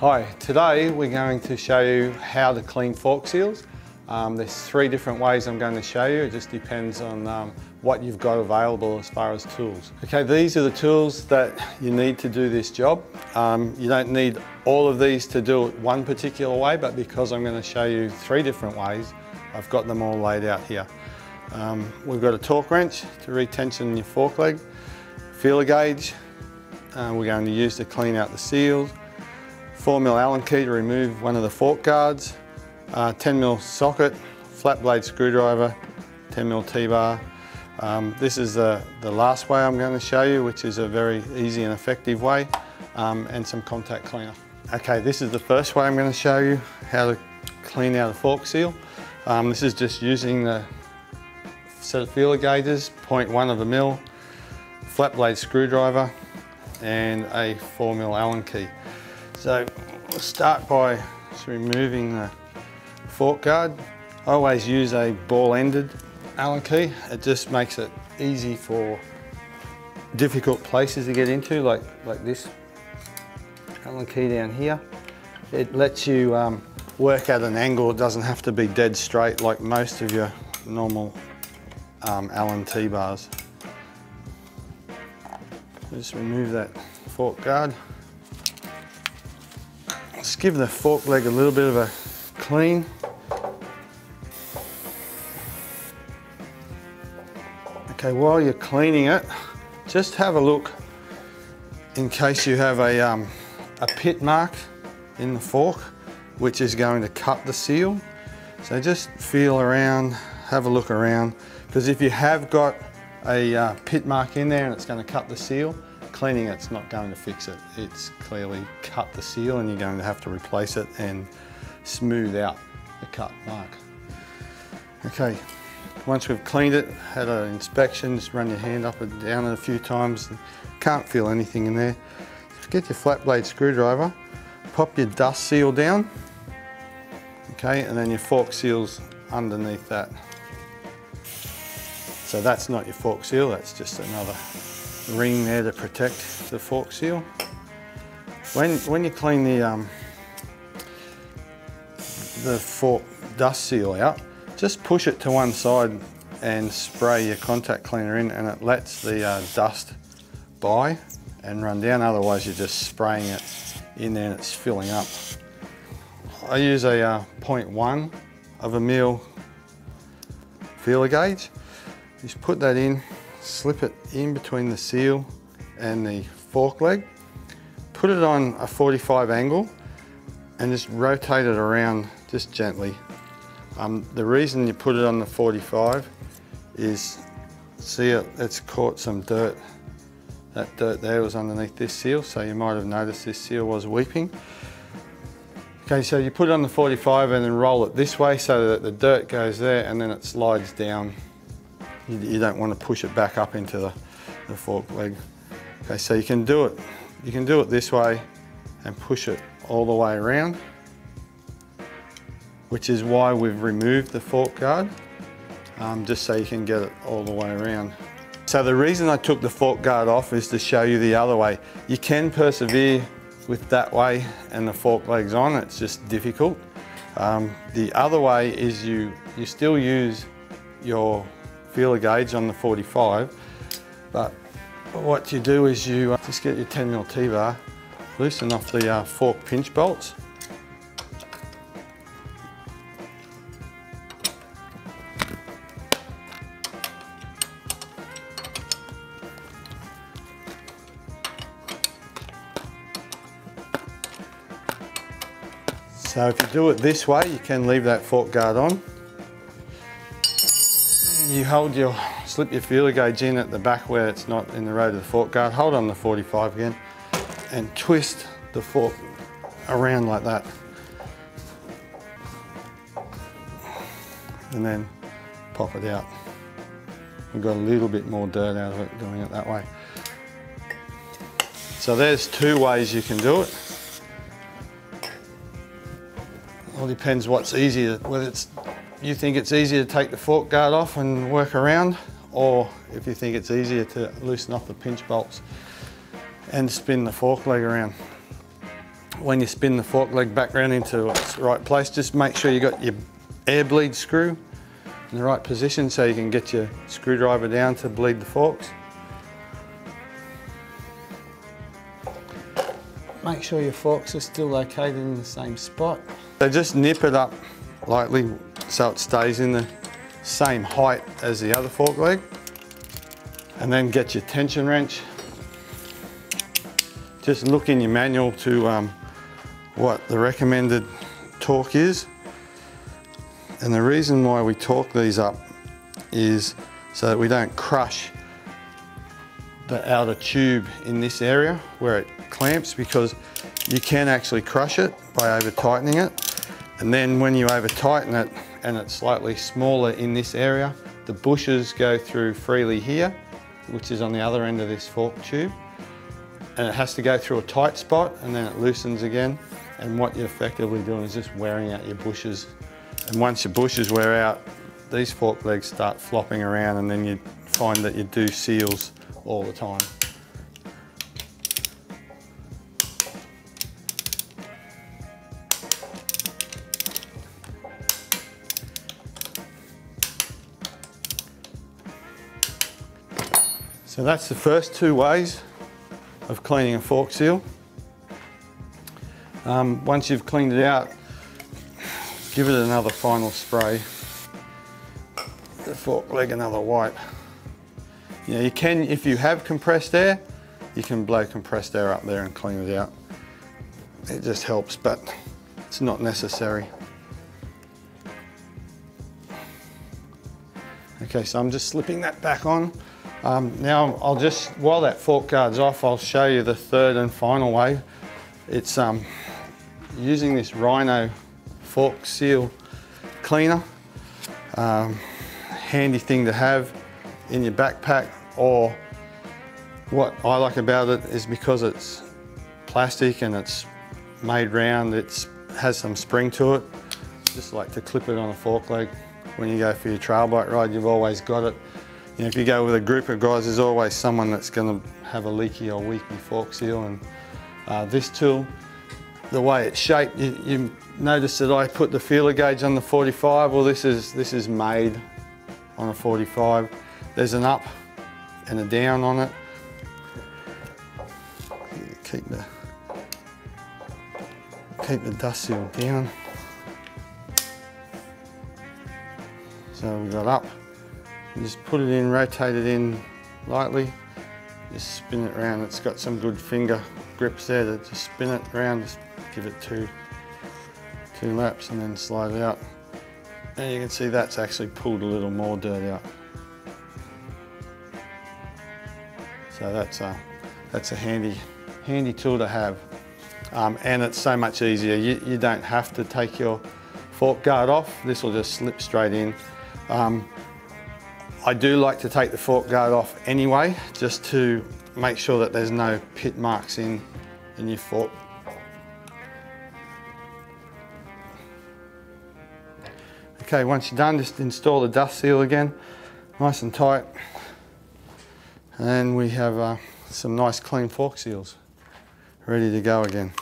Hi, today we're going to show you how to clean fork seals. There's 3 different ways I'm going to show you. It just depends on what you've got available as far as tools. Okay, these are the tools that you need to do this job. You don't need all of these to do it one particular way, but because I'm going to show you 3 different ways, I've got them all laid out here. We've got a torque wrench to retension your fork leg, feeler gauge we're going to use to clean out the seals, 4mm Allen key to remove one of the fork guards, 10mm socket, flat blade screwdriver, 10mm T-bar. This is the last way I'm going to show you, which is a very easy and effective way, and some contact cleaner. Okay, this is the first way I'm going to show you how to clean out a fork seal. This is just using the set of feeler gauges, 0.1 mil, flat blade screwdriver, and a 4mm Allen key. So we'll start by just removing the fork guard. I always use a ball-ended Allen key. It just makes it easy for difficult places to get into, like this Allen key down here. It lets you work at an angle. It doesn't have to be dead straight like most of your normal Allen T-bars. Just remove that fork guard. Just give the fork leg a little bit of a clean. Okay, while you're cleaning it, just have a look in case you have a pit mark in the fork, which is going to cut the seal. So just feel around, have a look around, because if you have got a pit mark in there and it's going to cut the seal, cleaning it's not going to fix it. It's clearly cut the seal and you're going to have to replace it and smooth out the cut mark. Okay, once we've cleaned it, had an inspection, just run your hand up and down it a few times. Can't feel anything in there. Just get your flat blade screwdriver, pop your dust seal down, okay, and then your fork seal's underneath that. So that's not your fork seal, that's just another ring there to protect the fork seal. When you clean the fork dust seal out, just push it to one side and spray your contact cleaner in, and it lets the dust by and run down. Otherwise you're just spraying it in there and it's filling up. I use a 0.1 mil feeler gauge. Just put that in, slip it in between the seal and the fork leg, put it on a 45 angle and just rotate it around just gently. The reason you put it on the 45 is, see it's caught some dirt. That dirt there was underneath this seal, so you might have noticed this seal was weeping. Okay, so you put it on the 45 and then roll it this way so that the dirt goes there and then it slides down. You don't want to push it back up into the fork leg. Okay, so you can do it this way and push it all the way around, which is why we've removed the fork guard, just so you can get it all the way around. So the reason I took the fork guard off is to show you the other way. You can persevere with that way and the fork leg's on, it's just difficult. The other way is you still use your feeler gauge on the 45, but what you do is you just get your 10mm T-bar, loosen off the fork pinch bolts, so if you do it this way you can leave that fork guard on. You slip your feeler gauge in at the back where it's not in the road of the fork guard, hold on the 45 again and twist the fork around like that. And then pop it out. We've got a little bit more dirt out of it doing it that way. So there's 2 ways you can do it. All depends what's easier, whether you think it's easier to take the fork guard off and work around, or if you think it's easier to loosen off the pinch bolts and spin the fork leg around. when you spin the fork leg back around into its right place, just make sure you got your air bleed screw in the right position so you can get your screwdriver down to bleed the forks. Make sure your forks are still located in the same spot. So just nip it up lightly so it stays in the same height as the other fork leg. And then get your tension wrench. Just look in your manual to what the recommended torque is. And the reason why we torque these up is so that we don't crush the outer tube in this area where it clamps, because you can actually crush it by over tightening it. And then when you over tighten it and it's slightly smaller in this area, the bushes go through freely here, which is on the other end of this fork tube. And it has to go through a tight spot and then it loosens again. And what you're effectively doing is just wearing out your bushes. And once your bushes wear out, these fork legs start flopping around, and then you find that you do seals all the time. So that's the first two ways of cleaning a fork seal. Once you've cleaned it out, give it another final spray. The fork leg another wipe. You know, you can, if you have compressed air, you can blow compressed air up there and clean it out. It just helps, but it's not necessary. Okay, so I'm just slipping that back on. Now I'll just, while that fork guard's off, I'll show you the third and final way. It's using this Rhino fork seal cleaner. Handy thing to have in your backpack, or what I like about it is because it's plastic and it's made round, it has some spring to it. Just like to clip it on a fork leg. When you go for your trail bike ride, you've always got it. You know, if you go with a group of guys, there's always someone that's going to have a leaky or weaky fork seal. And this tool, the way it's shaped, you notice that I put the feeler gauge on the 45. Well, this is made on a 45. There's an up and a down on it. Keep the dust seal down. So we got up. You just put it in, rotate it in lightly, just spin it around. It's got some good finger grips there to just spin it around, just give it two laps and then slide it out. And you can see that's actually pulled a little more dirt out. So that's a handy tool to have. And it's so much easier. You don't have to take your fork guard off. This will just slip straight in. I do like to take the fork guard off anyway, just to make sure that there's no pit marks in your fork. Okay, once you're done, just install the dust seal again, nice and tight. And then we have some nice clean fork seals ready to go again.